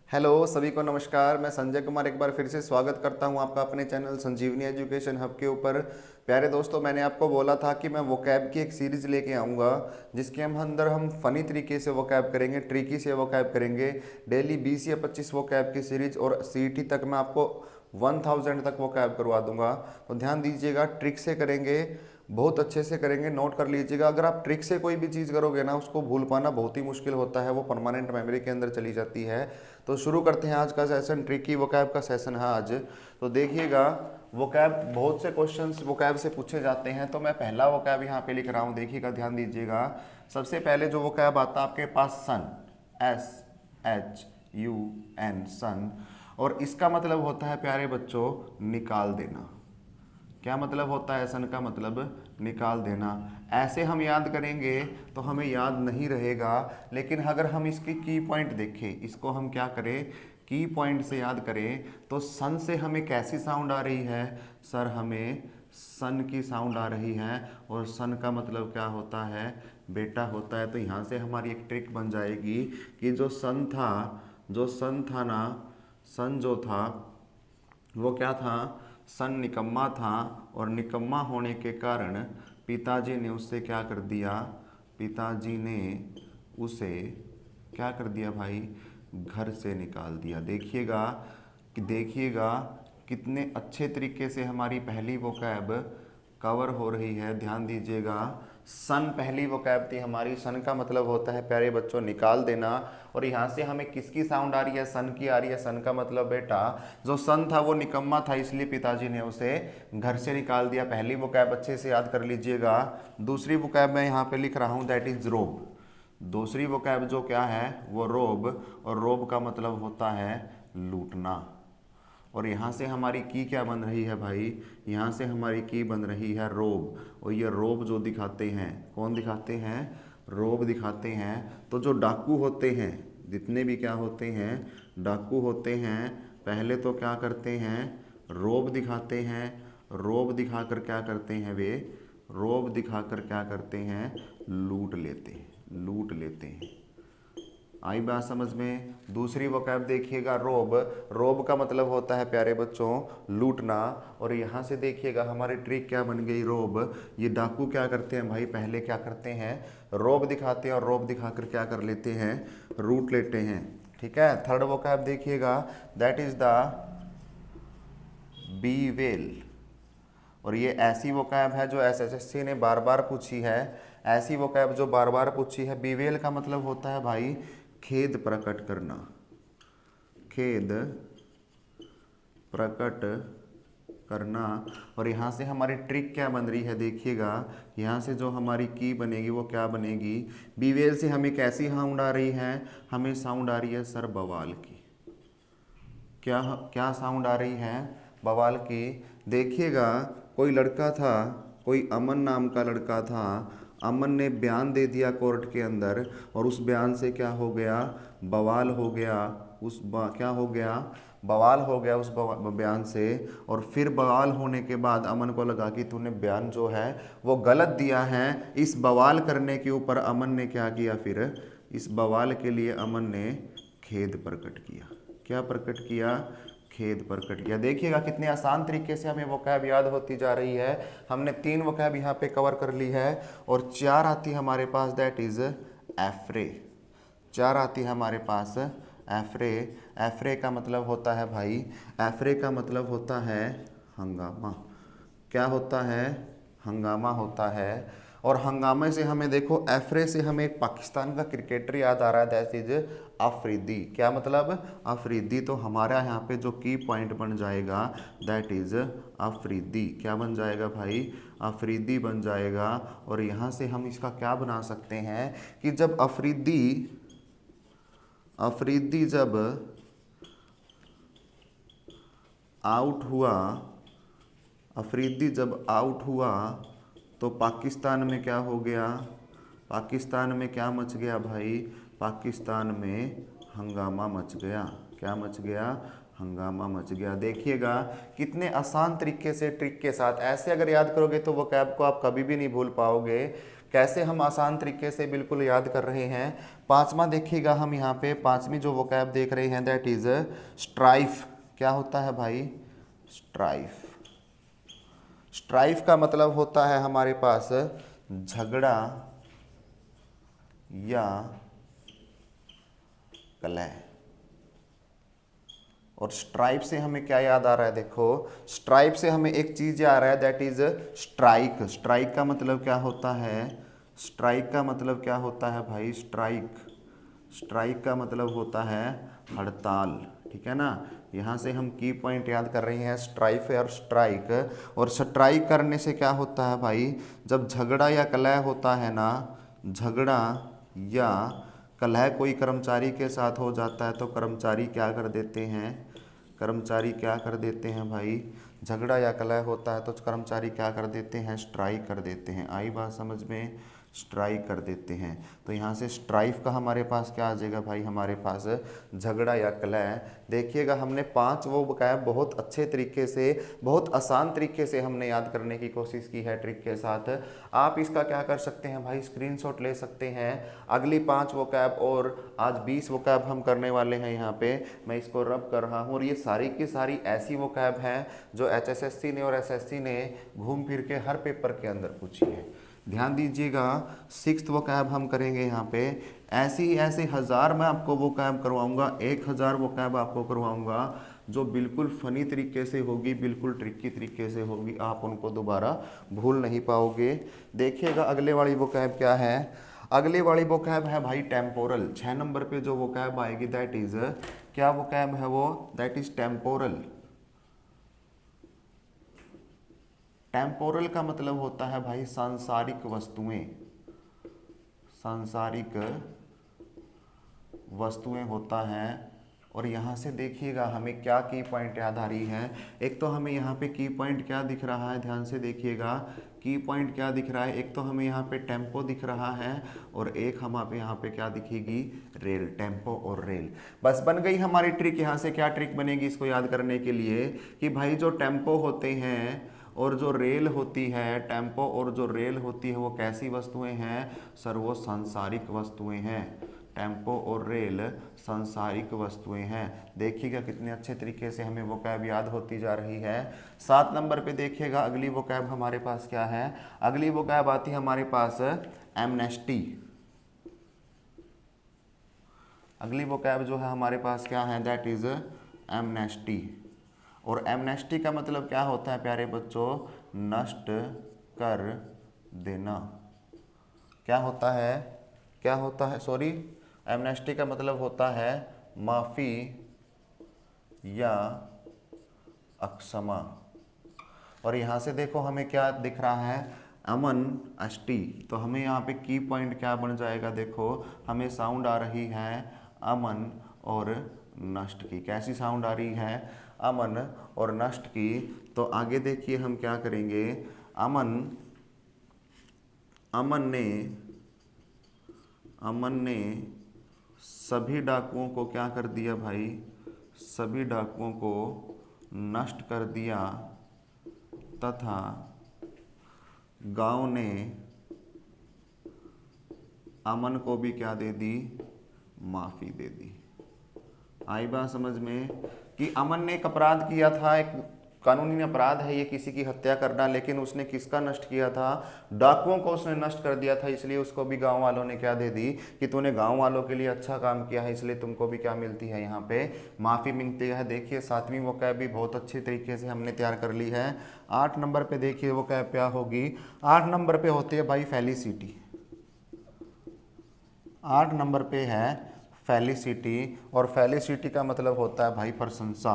Hello सभी को नमस्कार। मैं संजय कुमार एक बार फिर से स्वागत करता हूं आपका अपने चैनल संजीवनी एजुकेशन हब के ऊपर। प्यारे दोस्तों, मैंने आपको बोला था कि मैं वोकैब की एक सीरीज़ लेके आऊँगा जिसके अंदर हम फ़नी तरीके से वोकैब करेंगे, ट्रिकी से वोकैब करेंगे। डेली 20 या 25 वोकैब की सीरीज और सीईटी तक मैं आपको 1000 तक वोकैब करवा दूंगा। तो ध्यान दीजिएगा, ट्रिक से करेंगे, बहुत अच्छे से करेंगे। नोट कर लीजिएगा, अगर आप ट्रिक से कोई भी चीज़ करोगे ना, उसको भूल पाना बहुत ही मुश्किल होता है, वो परमानेंट मेमोरी के अंदर चली जाती है। तो शुरू करते हैं आज का सेशन। ट्रिकी वोकैब का सेशन है आज। तो देखिएगा, वोकैब बहुत से क्वेश्चंस वोकैब से पूछे जाते हैं, तो मैं पहला वोकैब यहाँ पे लिख रहा हूँ। देखिएगा, ध्यान दीजिएगा। सबसे पहले जो वोकैब आता है आपके पास, सन, SHUN, सन। और इसका मतलब होता है प्यारे बच्चों, निकाल देना। क्या मतलब होता है सन का मतलब? निकाल देना। ऐसे हम याद करेंगे तो हमें याद नहीं रहेगा, लेकिन अगर हम इसकी की पॉइंट देखें, इसको हम क्या करें, की पॉइंट से याद करें, तो सन से हमें कैसी साउंड आ रही है सर? हमें सन की साउंड आ रही है। और सन का मतलब क्या होता है बेटा? होता है। तो यहाँ से हमारी एक ट्रिक बन जाएगी कि जो सन था ना, सन जो था वो क्या था? सन निकम्मा था। और निकम्मा होने के कारण पिताजी ने उससे क्या कर दिया? पिताजी ने उसे क्या कर दिया भाई? घर से निकाल दिया। देखिएगा कितने अच्छे तरीके से हमारी पहली वोकैब कवर हो रही है। ध्यान दीजिएगा, सन पहली वोकैब थी हमारी। सन का मतलब होता है प्यारे बच्चों, निकाल देना। और यहाँ से हमें किसकी साउंड आ रही है? सन की आ रही है। सन का मतलब बेटा, जो सन था वो निकम्मा था, इसलिए पिताजी ने उसे घर से निकाल दिया। पहली वोकैब अच्छे से याद कर लीजिएगा। दूसरी वोकैब मैं यहाँ पे लिख रहा हूँ, दैट इज रोब। दूसरी वोकैब जो क्या है वो रोब। और रोब का मतलब होता है लूटना। और यहाँ से हमारी की क्या बन रही है भाई? यहाँ से हमारी की बन रही है रोब। और ये रोब जो दिखाते हैं, कौन दिखाते हैं? रोब दिखाते हैं। तो जो डाकू होते हैं, जितने भी क्या होते हैं, डाकू होते हैं, पहले तो क्या करते हैं? रोब दिखाते हैं। रोब दिखाकर क्या करते हैं वे? रोब दिखाकर क्या करते हैं? लूट लेते हैं। आई बात समझ में? दूसरी वोकैब देखिएगा, रोब। रोब का मतलब होता है प्यारे बच्चों लूटना। और यहाँ से देखिएगा हमारी ट्रिक क्या बन गई, रोब। ये डाकू क्या करते हैं भाई? पहले क्या करते हैं? रोब दिखाते हैं, और रोब दिखाकर क्या कर लेते हैं? लूट लेते हैं। ठीक है। थर्ड वोकैब देखिएगा, that is the be well. और ये ऐसी वोकैब है जो एसएससी ने बार बार पूछी है। ऐसी वोकैब जो बार बार पूछी है। बीवेल का मतलब होता है भाई खेद प्रकट करना। खेद प्रकट करना। और यहाँ से हमारी ट्रिक क्या बन रही है देखिएगा, यहाँ से जो हमारी की बनेगी वो क्या बनेगी? बीवेल से हमें कैसी साउंड आ रही है? हमें साउंड आ रही है सर बवाल की। क्या क्या साउंड आ रही है? बवाल की। देखिएगा, कोई लड़का था, कोई अमन नाम का लड़का था। अमन ने बयान दे दिया कोर्ट के अंदर, और उस बयान से क्या हो गया? बवाल हो गया। क्या हो गया? बवाल हो गया उस बयान से। और फिर बवाल होने के बाद अमन को लगा कि तूने बयान जो है वो गलत दिया है। इस बवाल करने के ऊपर अमन ने क्या किया? फिर इस बवाल के लिए अमन ने खेद प्रकट किया। क्या प्रकट किया? खेद प्रकट किया। देखिएगा कितने आसान तरीके से हमें वोकैब याद होती जा रही है। हमने 3 वोकैब यहाँ पे कवर कर ली है, और 4 आती है हमारे पास, दैट इज एफ्रे। 4 आती है हमारे पास एफ्रे। एफ्रे का मतलब होता है भाई, एफ्रे का मतलब होता है हंगामा। क्या होता है? हंगामा होता है। और हंगामे से हमें देखो, एफरे से हमें एक पाकिस्तान का क्रिकेटर याद आ रहा है, दैट इज अफरीदी। क्या मतलब? अफरीदी। तो हमारा यहाँ पे जो की पॉइंट बन जाएगा, दैट इज अफरीदी। क्या बन जाएगा भाई? अफरीदी बन जाएगा। और यहाँ से हम इसका क्या बना सकते हैं कि जब अफरीदी जब आउट हुआ, अफरीदी जब आउट हुआ, तो पाकिस्तान में क्या हो गया? पाकिस्तान में क्या मच गया भाई? पाकिस्तान में हंगामा मच गया। क्या मच गया? हंगामा मच गया। देखिएगा कितने आसान तरीके से ट्रिक के साथ, ऐसे अगर याद करोगे तो वो कैब को आप कभी भी नहीं भूल पाओगे। कैसे हम आसान तरीके से बिल्कुल याद कर रहे हैं। पांचवा देखिएगा हम यहाँ पे, पांचवी जो वोकैब देख रहे हैं दैट इज स्ट्राइफ। क्या होता है भाई? स्ट्राइफ। स्ट्राइफ का मतलब होता है हमारे पास झगड़ा या कलह। और स्ट्राइप से हमें क्या याद आ रहा है? देखो, स्ट्राइप से हमें एक चीज आ रहा है दैट इज स्ट्राइक। स्ट्राइक का मतलब क्या होता है? स्ट्राइक का मतलब क्या होता है भाई? स्ट्राइक, स्ट्राइक का मतलब होता है हड़ताल। ठीक है ना। यहाँ से हम की पॉइंट याद कर रहे हैं स्ट्राइफ और स्ट्राइक। और स्ट्राइक करने से क्या होता है भाई? जब झगड़ा या कलह होता है ना, झगड़ा या कलह कोई कर्मचारी के साथ हो जाता है तो कर्मचारी क्या कर देते हैं? कर्मचारी क्या कर देते हैं भाई? झगड़ा या कलह होता है तो कर्मचारी क्या कर देते हैं? स्ट्राइक कर देते हैं। आई बात समझ में? स्ट्राइक कर देते हैं। तो यहाँ से स्ट्राइफ का हमारे पास क्या आ जाएगा भाई? हमारे पास झगड़ा या कलह। देखिएगा हमने 5 वो वोकैब बहुत अच्छे तरीके से, बहुत आसान तरीके से हमने याद करने की कोशिश की है ट्रिक के साथ। आप इसका क्या कर सकते हैं भाई? स्क्रीनशॉट ले सकते हैं। अगली 5 वोकैब और आज 20 वोकैब हम करने वाले हैं। यहाँ पे मैं इसको रब कर रहा हूँ और ये सारी की सारी ऐसी वोकैब हैं जो HSSC ने और SSC ने घूम फिर के हर पेपर के अंदर पूछी है। ध्यान दीजिएगा, 6th वोकैब हम करेंगे यहाँ पे। ऐसे ही ऐसे 1000 मैं आपको वोकैब करवाऊंगा, 1000 वोकैब आपको करवाऊंगा जो बिल्कुल फनी तरीके से होगी, बिल्कुल ट्रिकी तरीके से होगी, आप उनको दोबारा भूल नहीं पाओगे। देखिएगा अगले वाली वोकैब क्या है? अगले वाली वोकैब है भाई टेम्पोरल। 6 नंबर पे जो वोकैब आएगी दैट इज, क्या वोकैब है वो? That is temporal. टेम्पोरल का मतलब होता है भाई सांसारिक वस्तुएं। सांसारिक वस्तुएं होता है। और यहाँ से देखिएगा हमें क्या की पॉइंट याद आ रही है। एक तो हमें यहाँ पे की पॉइंट क्या दिख रहा है? ध्यान से देखिएगा, की पॉइंट क्या दिख रहा है? एक तो हमें यहाँ पे टेम्पो दिख रहा है और एक हम यहाँ पे क्या दिखेगी? रेल। टेम्पो और रेल। बस बन गई हमारी ट्रिक। यहाँ से क्या ट्रिक बनेगी इसको याद करने के लिए कि भाई जो टेम्पो होते हैं और जो रेल होती है, टेम्पो और जो रेल होती है वो कैसी वस्तुएं हैं? सर वो सांसारिक वस्तुएं हैं। टेम्पो और रेल सांसारिक वस्तुएं हैं। देखिएगा कितने अच्छे तरीके से हमें वोकैब याद होती जा रही है। 7 नंबर पे देखिएगा अगली वोकैब हमारे पास क्या है? अगली वोकैब आती है हमारे पास एमनेस्टी। अगली वोकैब जो है हमारे पास क्या है? That is amnesty. और एमनेस्टी का मतलब क्या होता है प्यारे बच्चों? नष्ट कर देना। क्या होता है? क्या होता है? सॉरी, एमनेस्टी का मतलब होता है माफ़ी या अक्षमा। और यहाँ से देखो हमें क्या दिख रहा है? अमन अष्टी। तो हमें यहाँ पे की पॉइंट क्या बन जाएगा? देखो हमें साउंड आ रही है अमन और नष्ट की। कैसी साउंड आ रही है? अमन और नष्ट की। तो आगे देखिए हम क्या करेंगे। अमन ने सभी डाकुओं को क्या कर दिया भाई? सभी डाकुओं को नष्ट कर दिया तथा गांव ने अमन को भी क्या दे दी? माफी दे दी। आई बात समझ में कि अमन ने एक अपराध किया था, एक कानूनी अपराध है ये किसी की हत्या करना, लेकिन उसने किसका नष्ट किया था? डाकुओं को उसने नष्ट कर दिया था। इसलिए उसको भी गांव वालों ने क्या दे दी कि तूने गांव वालों के लिए अच्छा काम किया है, इसलिए तुमको भी क्या मिलती है? यहाँ पे माफ़ी मिलती है। देखिए 7वीं वोकैब भी बहुत अच्छी तरीके से हमने तैयार कर ली है। 8 नंबर पर देखिए वोकैब क्या होगी? 8 नंबर पर होती है भाई फेलिसिटी। 8 नंबर पे है फेलिसिटी। और फेलिसिटी का मतलब होता है भाई प्रशंसा।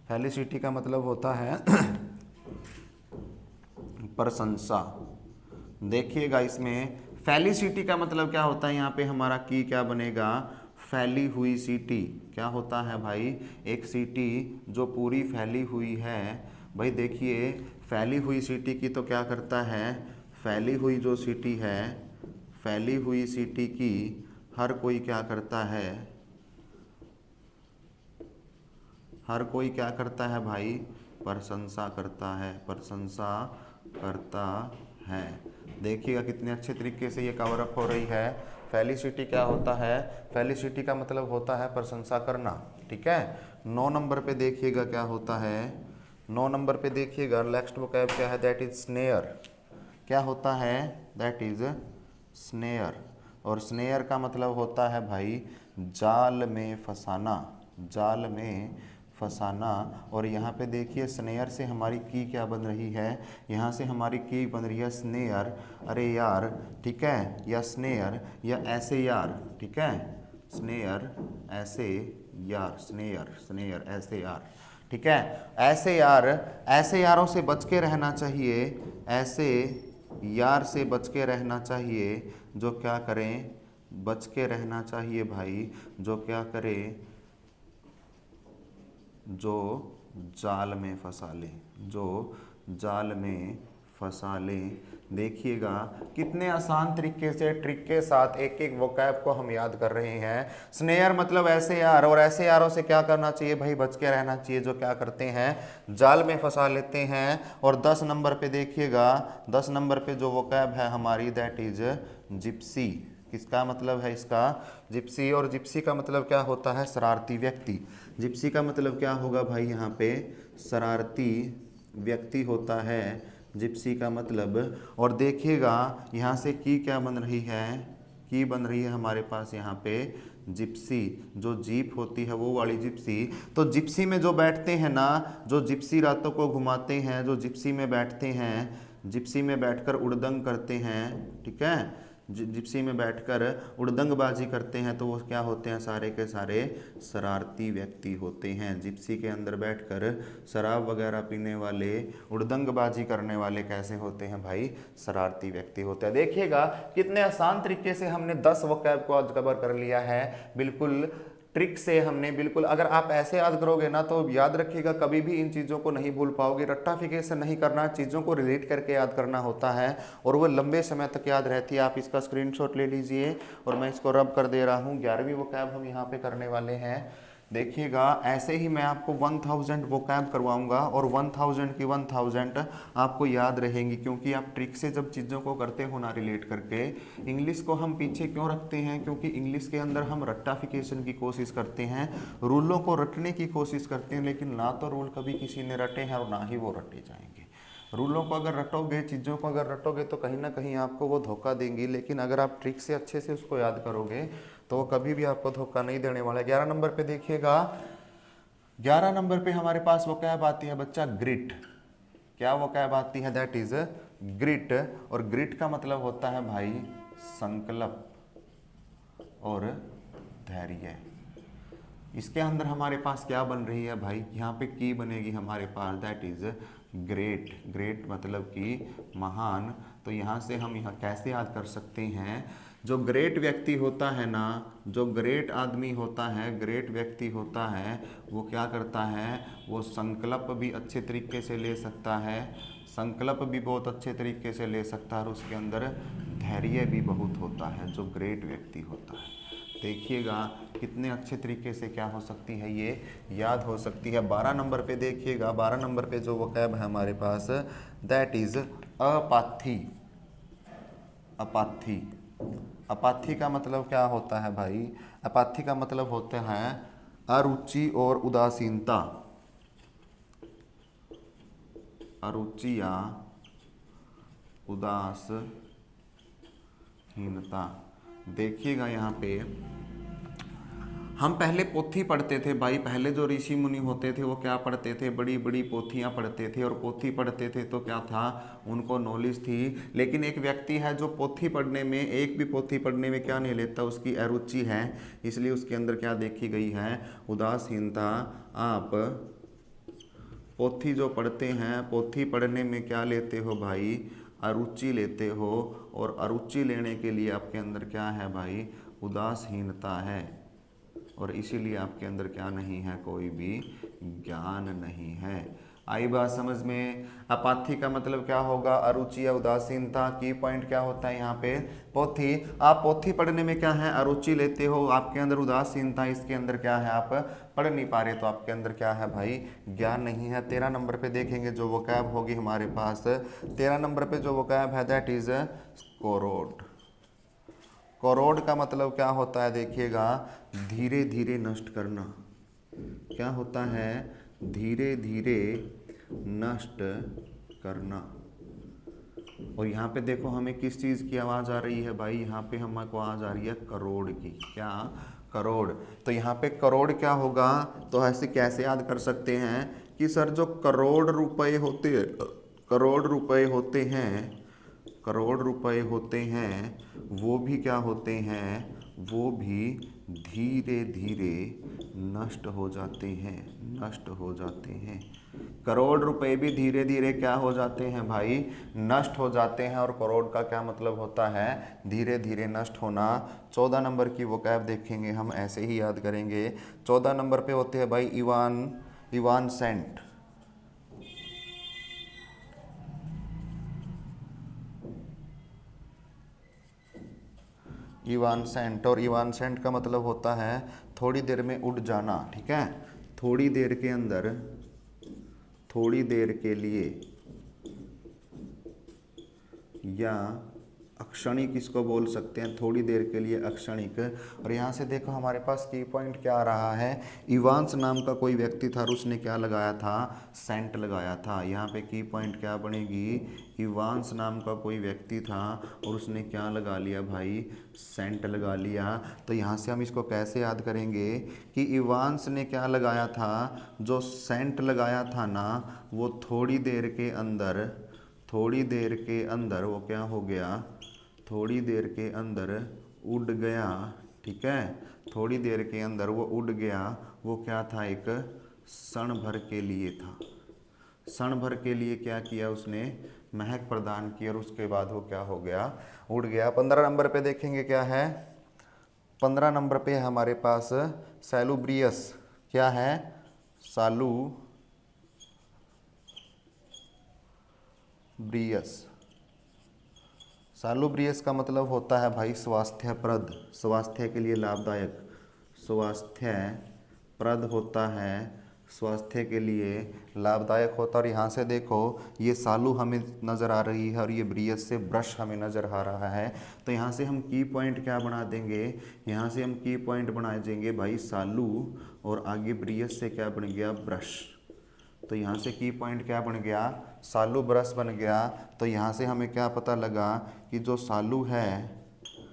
फेलिसिटी का मतलब होता है प्रशंसा। देखिएगा इसमें फेलिसिटी का मतलब क्या होता है? यहाँ पे हमारा की क्या बनेगा? फैली हुई सीटी। क्या होता है भाई? एक सीटी जो पूरी फैली हुई है। भाई देखिए फैली हुई सीटी की तो क्या करता है? फैली हुई जो सीटी है, फैली हुई सीटी की हर कोई क्या करता है? हर कोई क्या करता है भाई? प्रशंसा करता है, प्रशंसा करता है। देखिएगा कितने अच्छे तरीके से ये कवर अप हो रही है। फेलिसिटी क्या होता है? फेलिसिटी का मतलब होता है प्रशंसा करना, ठीक है। 9 नंबर पे देखिएगा क्या होता है, 9 नंबर पे देखिएगा नेक्स्ट वोकैब क्या है, दैट इज स्नेयर। क्या होता है? That is snare. और स्नेयर का मतलब होता है भाई जाल में फंसाना, जाल में फंसाना। और यहाँ पे देखिए स्नेयर से हमारी की क्या बन रही है, यहाँ से हमारी की बन रही है स्नेयर, अरे यार, ठीक है, या स्नेयर या ऐसे यार, ठीक है, स्नेयर ऐसे यार, स्नेयर स्नेयर ऐसे यार, ठीक है। ऐसे यार, ऐसे यारों से बच के रहना चाहिए, ऐसे यार से बच के रहना चाहिए जो क्या करें, बच के रहना चाहिए भाई, जो क्या करे, जो जाल में फंसा ले, जो जाल में फंसा ले। देखिएगा कितने आसान तरीके से ट्रिक के साथ एक एक वोकैब को हम याद कर रहे हैं। स्नेयर मतलब ऐसे यार, और ऐसे यारों से क्या करना चाहिए भाई, बच के रहना चाहिए जो क्या करते हैं, जाल में फंसा लेते हैं। और 10 नंबर पे देखिएगा, 10 नंबर पे जो वोकैब है हमारी, दैट इज जिप्सी। किसका मतलब है इसका? जिप्सी। और जिप्सी का मतलब क्या होता है? शरारती व्यक्ति। जिप्सी का मतलब क्या होगा भाई, यहाँ पे शरारती व्यक्ति होता है जिप्सी का मतलब। और देखिएगा यहाँ से की क्या बन रही है, की बन रही है हमारे पास यहाँ पे जिप्सी, जो जीप होती है वो वाली जिप्सी। तो जिप्सी में जो बैठते हैं ना, जो जिप्सी रातों को घुमाते हैं, जो जिप्सी में बैठते हैं, जिप्सी में बैठकर उड़दंग करते हैं, ठीक है, जिप्सी में बैठकर उड़दंगबाजी करते हैं, तो वो क्या होते हैं, सारे के सारे शरारती व्यक्ति होते हैं। जिप्सी के अंदर बैठकर शराब वगैरह पीने वाले, उड़दंगबाजी करने वाले कैसे होते हैं भाई, शरारती व्यक्ति होते हैं। देखिएगा कितने आसान तरीके से हमने 10 वोकैब को आज कवर कर लिया है, बिल्कुल ट्रिक से हमने, बिल्कुल। अगर आप ऐसे याद करोगे ना तो याद रखिएगा कभी भी इन चीज़ों को नहीं भूल पाओगे। रट्टाफिकेशन नहीं करना, चीज़ों को रिलेट करके याद करना होता है और वो लंबे समय तक याद रहती है। आप इसका स्क्रीनशॉट ले लीजिए और मैं इसको रब कर दे रहा हूँ। 11वीं वोकैब हम यहाँ पे करने वाले हैं। देखिएगा ऐसे ही मैं आपको 1000 वोकैब करवाऊंगा और 1000 की 1000 आपको याद रहेंगी, क्योंकि आप ट्रिक से जब चीज़ों को करते हो ना रिलेट करके। इंग्लिश को हम पीछे क्यों रखते हैं? क्योंकि इंग्लिश के अंदर हम रट्टाफिकेशन की कोशिश करते हैं, रूलों को रटने की कोशिश करते हैं, लेकिन ना तो रूल कभी किसी ने रटे हैं और ना ही वो रटे जाएंगे। रूलों को अगर रटोगे, चीज़ों को अगर रटोगे तो कहीं ना कहीं आपको वो धोखा देंगी, लेकिन अगर आप ट्रिक से अच्छे से उसको याद करोगे तो वो कभी भी आपको धोखा नहीं देने वाला है। 11 नंबर पे देखिएगा, 11 नंबर पे हमारे पास वो कैब आती है बच्चा, ग्रिट। क्या वो कैब आती है? That is grit. और ग्रिट का मतलब होता है भाई संकल्प और धैर्य। इसके अंदर हमारे पास क्या बन रही है भाई, यहाँ पे की बनेगी हमारे पास, दैट इज ग्रेट। ग्रेट मतलब कि महान। तो यहाँ से हम यहाँ कैसे याद कर सकते हैं, जो ग्रेट व्यक्ति होता है ना, जो ग्रेट आदमी होता है, ग्रेट व्यक्ति होता है, वो क्या करता है, वो संकल्प भी अच्छे तरीके से ले सकता है, संकल्प भी बहुत अच्छे तरीके से ले सकता है और उसके अंदर धैर्य भी बहुत होता है, जो ग्रेट व्यक्ति होता है। देखिएगा कितने अच्छे तरीके से क्या हो सकती है, ये याद हो सकती है। 12 नंबर पे देखिएगा, 12 नंबर पे जो वोकैब है हमारे पास, दैट इज अपाथी। अपाथी। अपाथी का मतलब क्या होता है भाई? अपाथी का मतलब होता है अरुचि और उदासीनता। अरुचि या उदासीनता। देखिएगा यहाँ पे हम पहले पोथी पढ़ते थे भाई, पहले जो ऋषि मुनि होते थे वो क्या पढ़ते थे, बड़ी बड़ी पोथियाँ पढ़ते थे। और पोथी पढ़ते थे तो क्या था, उनको नॉलेज थी। लेकिन एक व्यक्ति है जो पोथी पढ़ने में, एक भी पोथी पढ़ने में क्या नहीं लेता, उसकी अरुचि है, इसलिए उसके अंदर क्या देखी गई है, उदासीनता। आप पोथी जो पढ़ते हैं, पोथी पढ़ने में क्या लेते हो भाई, अरुचि लेते हो। और अरुचि लेने के लिए आपके अंदर क्या है भाई, उदासीनता है। और इसीलिए आपके अंदर क्या नहीं है, कोई भी ज्ञान नहीं है। आई बात समझ में। अपाथी का मतलब क्या होगा, अरुचि या उदासीनता। की पॉइंट क्या होता है यहाँ पे, पोथी। आप पोथी पढ़ने में क्या है, अरुचि लेते हो, आपके अंदर उदासीनता, इसके अंदर क्या है, आप पढ़ नहीं पा रहे, तो आपके अंदर क्या है भाई, ज्ञान नहीं है। 13 नंबर पे देखेंगे जो वोकैब होगी हमारे पास, 13 नंबर पे जो वोकैब है दैट इज कोरोड। कोरोड का मतलब क्या होता है, देखिएगा, धीरे धीरे नष्ट करना। क्या होता है, धीरे धीरे नष्ट करना। और यहाँ पे देखो हमें किस चीज़ की आवाज़ आ रही है भाई, यहाँ पे हमको आवाज़ आ रही है करोड़ की। क्या, करोड़। तो यहाँ पे करोड़ क्या होगा, तो ऐसे कैसे याद कर सकते हैं कि सर जो करोड़ रुपए होते हैं, करोड़ रुपए होते हैं, करोड़ रुपए होते हैं, वो भी क्या होते हैं, वो भी धीरे धीरे नष्ट हो जाते हैं, नष्ट हो जाते हैं। करोड़ रुपए भी धीरे धीरे क्या हो जाते हैं भाई, नष्ट हो जाते हैं। और करोड़ का क्या मतलब होता है, धीरे धीरे नष्ट होना। 14 नंबर की वोकैब देखेंगे हम, ऐसे ही याद करेंगे। 14 नंबर पे होते हैं भाई इवान सेंट। इवान सेंट, और इवान सेंट का मतलब होता है थोड़ी देर में उड़ जाना। ठीक है, थोड़ी देर के अंदर, थोड़ी देर के लिए, या अक्षणिक इसको बोल सकते हैं, थोड़ी देर के लिए अक्षणिक। और यहाँ से देखो हमारे पास की पॉइंट क्या आ रहा है, इवांस नाम का कोई व्यक्ति था और उसने क्या लगाया था, सेंट लगाया था। यहाँ पे की पॉइंट क्या बनेगी, इवांस नाम का कोई व्यक्ति था और उसने क्या लगा लिया भाई, सेंट लगा लिया। तो यहाँ से हम इसको कैसे याद करेंगे कि इवांस ने क्या लगाया था, जो सेंट लगाया था ना, वो थोड़ी देर के अंदर, थोड़ी देर के अंदर वो क्या हो गया, थोड़ी देर के अंदर उड़ गया। ठीक है, थोड़ी देर के अंदर वो उड़ गया। वो क्या था, एक क्षण भर के लिए था। क्षण भर के लिए क्या किया उसने, महक प्रदान की, और उसके बाद वो क्या हो गया, उड़ गया। 15 नंबर पे देखेंगे क्या है, 15 नंबर पे हमारे पास सैलुब्रियस। क्या है, सालुब्रियस। सालुब्रियस का मतलब होता है भाई स्वास्थ्यप्रद, स्वास्थ्य के लिए लाभदायक, स्वास्थ्यप्रद होता है, स्वास्थ्य के लिए लाभदायक होता है। और यहाँ से देखो ये सालू हमें नज़र आ रही है और ये ब्रियस से ब्रश हमें नज़र आ रहा है। तो यहाँ से हम की पॉइंट क्या बना देंगे, यहाँ से हम की पॉइंट बना देंगे भाई सालू, और आगे ब्रियस से क्या बन गया, ब्रश। तो यहाँ से की पॉइंट क्या बन गया, सालू ब्रश बन गया। तो यहाँ से हमें क्या पता लगा कि जो सालू है,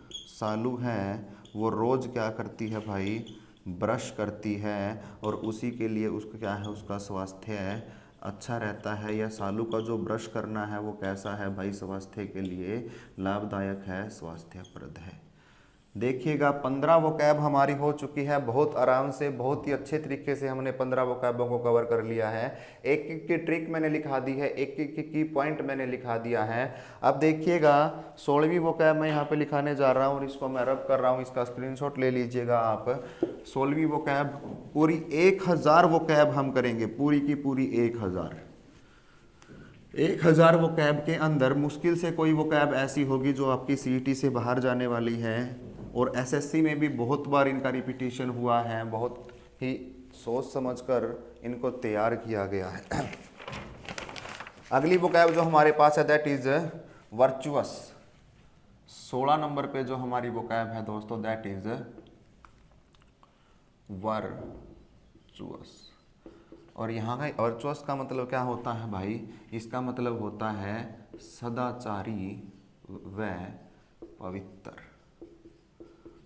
सालू है वो रोज़ क्या करती है भाई, ब्रश करती है, और उसी के लिए उसका क्या है, उसका स्वास्थ्य अच्छा रहता है। या सालू का जो ब्रश करना है वो कैसा है भाई, स्वास्थ्य के लिए लाभदायक है, स्वास्थ्यप्रद है। देखिएगा 15 वोकैब हमारी हो चुकी है, बहुत आराम से, बहुत ही अच्छे तरीके से हमने 15 वोकैबों को कवर कर लिया है। एक एक की ट्रिक मैंने लिखा दी है, एक एक की पॉइंट मैंने लिखा दिया है। अब देखिएगा 16वीं वोकैब मैं यहाँ पे लिखाने जा रहा हूँ और इसको मैं रब कर रहा हूँ, इसका स्क्रीनशॉट ले लीजिएगा आप। 16वीं वोकैब पूरी 1000 वोकैब हम करेंगे, पूरी की पूरी 1000 वोकैब के अंदर मुश्किल से कोई वोकैब ऐसी होगी जो आपकी सीईटी से बाहर जाने वाली है। और एसएससी में भी बहुत बार इनका रिपीटिशन हुआ है, बहुत ही सोच समझकर इनको तैयार किया गया है। अगली वोकैब जो हमारे पास है दैट इज वर्चुअस। 16 नंबर पे जो हमारी वोकैब है दोस्तों दैट इज वर्चुअस। और यहाँ का वर्चुअस का मतलब क्या होता है भाई, इसका मतलब होता है सदाचारी व पवित्र,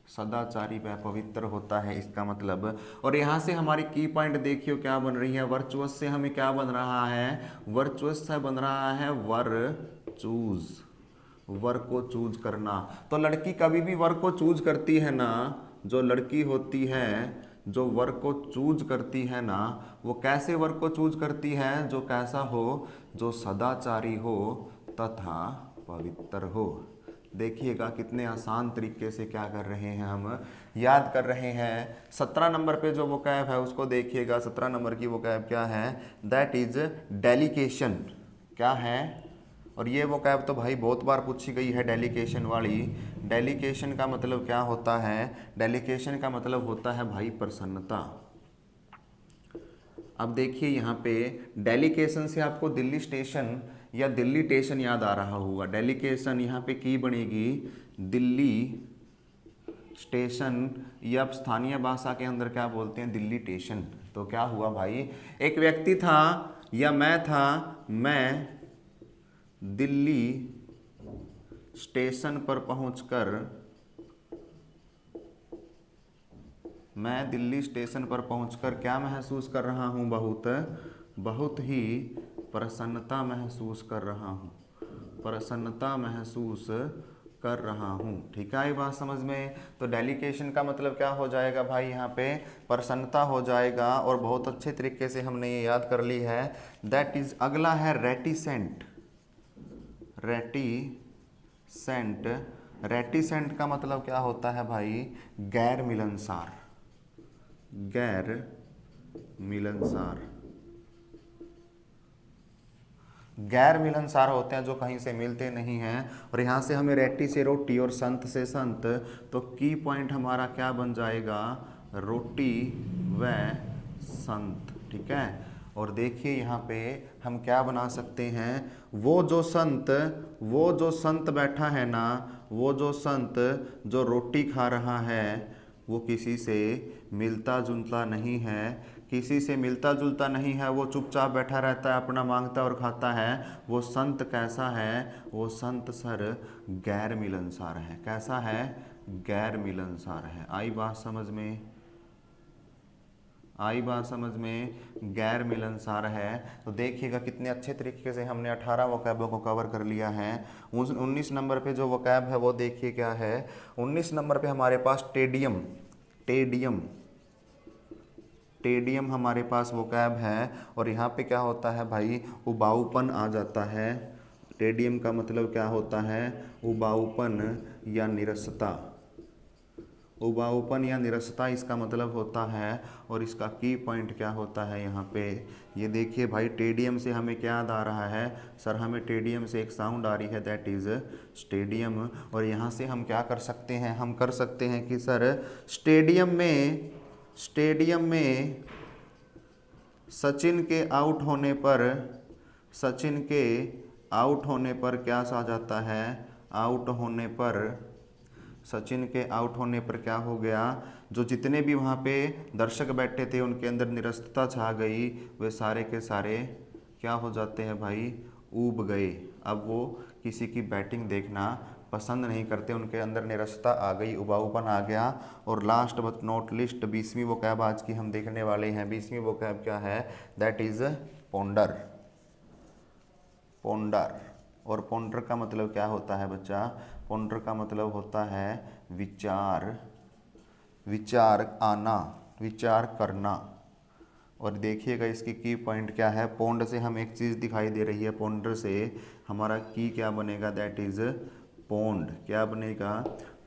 सदाचारी व पवित्र होता है इसका मतलब। और यहाँ से हमारी की पॉइंट देखियो क्या बन रही है, वर्चुअस से हमें क्या बन रहा है, वर्चुअस से बन रहा है वर चूज, वर को चूज करना। तो लड़की कभी भी वर को चूज करती है ना, जो लड़की होती है जो वर को चूज करती है ना, वो कैसे वर को चूज करती है, जो कैसा हो, जो सदाचारी हो तथा पवित्र हो, देखिएगा कितने आसान तरीके से क्या कर रहे हैं, हम याद कर रहे हैं। 17 नंबर पे जो वोकैब है उसको देखिएगा। 17 नंबर की वोकैब क्या है, दैट इज डेलीकेशन। क्या है, और ये वोकैब तो भाई बहुत बार पूछी गई है, डेलीकेशन वाली। डेलीकेशन का मतलब क्या होता है, डेलीकेशन का मतलब होता है भाई प्रसन्नता। अब देखिए यहाँ पे डेलीकेशन से आपको दिल्ली स्टेशन या दिल्ली स्टेशन याद आ रहा होगा। डेलीकेशन यहाँ पे की बनेगी दिल्ली स्टेशन, या स्थानीय भाषा के अंदर क्या बोलते हैं, दिल्ली स्टेशन। तो क्या हुआ भाई, एक व्यक्ति था या मैं था, मैं दिल्ली स्टेशन पर पहुंचकर, मैं दिल्ली स्टेशन पर पहुंचकर क्या महसूस कर रहा हूं, बहुत ही प्रसन्नता महसूस कर रहा हूं, प्रसन्नता महसूस कर रहा हूं। ठीक है, ये बात समझ में। तो डेलीकेशन का मतलब क्या हो जाएगा भाई, यहाँ पे प्रसन्नता हो जाएगा। और बहुत अच्छे तरीके से हमने ये याद कर ली है। दैट इज, अगला है रेटिसेंट। रेटिसेंट, रेटिसेंट का मतलब क्या होता है भाई, गैर मिलनसार, गैर मिलनसार। गैर मिलनसार होते हैं जो कहीं से मिलते नहीं हैं। और यहाँ से हमें रेटी से रोटी और संत से संत, तो की पॉइंट हमारा क्या बन जाएगा, रोटी व संत। ठीक है, और देखिए यहाँ पे हम क्या बना सकते हैं, वो जो संत बैठा है ना, वो जो संत जो रोटी खा रहा है वो किसी से मिलता जुलता नहीं है, किसी से मिलता जुलता नहीं है, वो चुपचाप बैठा रहता है, अपना मांगता और खाता है। वो संत कैसा है, वो संत सर गैर मिलनसार है। कैसा है, गैर मिलनसार है। आई बात समझ में, आई बात समझ में, गैर मिलनसार है। तो देखिएगा कितने अच्छे तरीके से हमने 18 वोकैबों को कवर कर लिया है। 19 नंबर पे जो वोकैब है वो देखिए क्या है। 19 नंबर पे हमारे पास टेडियम, टेडियम, टेडियम हमारे पास वोकैब है। और यहाँ पे क्या होता है भाई, उबाऊपन आ जाता है। टेडियम का मतलब क्या होता है, उबाऊपन या निरसता, उबाऊपन या निरसता इसका मतलब होता है। और इसका की पॉइंट क्या होता है यहाँ पे, ये देखिए भाई, टेडियम से हमें क्या याद आ रहा है, सर हमें टेडियम से एक साउंड आ रही है, दैट इज़ स्टेडियम। और यहाँ से हम क्या कर सकते हैं, हम कर सकते हैं कि सर स्टेडियम में सचिन के आउट होने पर, सचिन के आउट होने पर क्या सा जाता है, आउट होने पर, सचिन के आउट होने पर क्या हो गया, जो जितने भी वहाँ पे दर्शक बैठे थे उनके अंदर निरस्तता छा गई, वे सारे के सारे क्या हो जाते हैं भाई, ऊब गए। अब वो किसी की बैटिंग देखना पसंद नहीं करते, उनके अंदर निरस्तता आ गई, उबाऊपन आ गया। और लास्ट बट नॉट लिस्ट 20वीं वोकैब आज की हम देखने वाले हैं। 20वीं वोकैब क्या है, दैट इज पोंडर, पोंडर। और पोंडर का मतलब क्या होता है बच्चा, पोंडर का मतलब होता है विचार, विचार आना, विचार करना। और देखिएगा इसकी की पॉइंट क्या है, पोंड से हमें एक चीज़ दिखाई दे रही है, पोंडर से हमारा की क्या बनेगा, दैट इज़ पोंड। क्या बनेगा,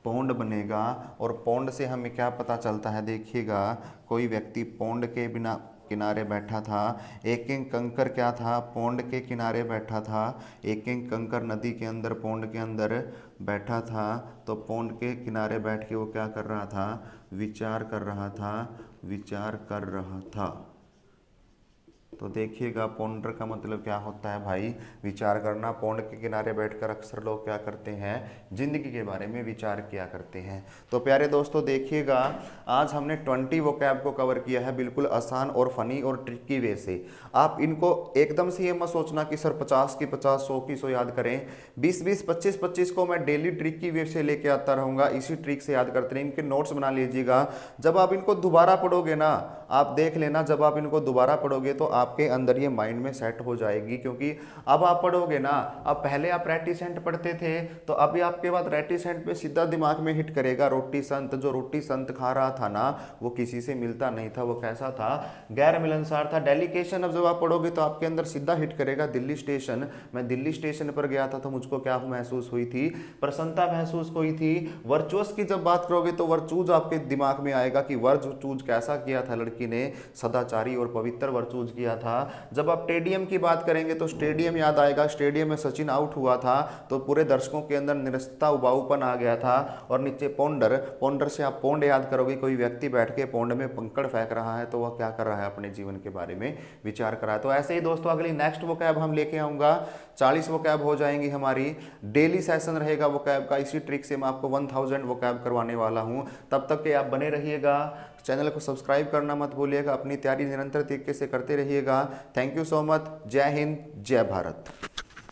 पोंड बनेगा। और पोंड से हमें क्या पता चलता है, देखिएगा कोई व्यक्ति पोंड के बिना किनारे बैठा था, एक एक कंकर क्या था, पोंड के किनारे बैठा था, एक एक कंकर नदी के अंदर, पोंड के अंदर बैठा था। तो पोंड के किनारे बैठ के वो क्या कर रहा था, विचार कर रहा था, विचार कर रहा था। तो देखिएगा पोंडर का मतलब क्या होता है भाई, विचार करना। पोंड के किनारे बैठकर अक्सर लोग क्या करते हैं, जिंदगी के बारे में विचार किया करते हैं। तो प्यारे दोस्तों देखिएगा, आज हमने 20 वोकैब को कवर किया है, बिल्कुल आसान और फनी और ट्रिकी वे से। आप इनको एकदम से ये मत सोचना कि सर 50 की 50, 100 की 100 याद करें। 20-20, 25-25 को मैं डेली ट्रिकी वे से लेके आता रहूँगा, इसी ट्रिक से याद करते रहें। इनके नोट्स बना लीजिएगा, जब आप इनको दोबारा पढ़ोगे ना, आप देख लेना, जब आप इनको दोबारा पढ़ोगे तो आपके अंदर ये माइंड में सेट हो जाएगी, क्योंकि अब आप पढ़ोगे ना, अब पहले आप रेटिसेंट पढ़ते थे तो अभी आपके बाद रेटिसेंट पे सीधा दिमाग में हिट करेगा रोटी संत। जो रोटी संत खा रहा था ना वो किसी से मिलता नहीं था, वो कैसा था, गैर मिलनसार था। डेलीकेशन अब जब आप पढ़ोगे तो आपके अंदर सीधा हिट करेगा दिल्ली स्टेशन। मैं दिल्ली स्टेशन पर गया था तो मुझको क्या महसूस हुई थी, प्रसन्नता महसूस हुई थी। वर्चुअस की जब बात करोगे तो वर्चूज आपके दिमाग में आएगा कि वर्चूज कैसा किया था लड़की ने, सदाचारी और पवित्र वर्चूज किया था। जब आप स्टेडियम की बात करेंगे तो स्टेडियम याद आएगा, स्टेडियम में सचिन आउट हुआ था तो पूरे दर्शकों के अंदर निरस्ता उबाऊपन आ गया था। और नीचे पोंडर, पोंडर से आप पोंड याद करोगे, कोई व्यक्ति बैठ के पोंड में पंकड़ फेंक रहा है तो वह क्या कर रहा है, अपने जीवन के बारे में विचार कर रहा है। तो ऐसे ही दोस्तों अगली नेक्स्ट वोकैब हम लेके आऊंगा, 40 वोकैब हो जाएंगी हमारी। डेली सेशन रहेगा वोकैब का, इसी ट्रिक से मैं आपको 1000 वोकैब करवाने वाला हूं। तब तक के आप बने रहिएगा, चैनल को सब्सक्राइब करना मत भूलिएगा, अपनी तैयारी निरंतर तरीके से करते रहिएगा। Thank you so much. जय हिंद, जय भारत।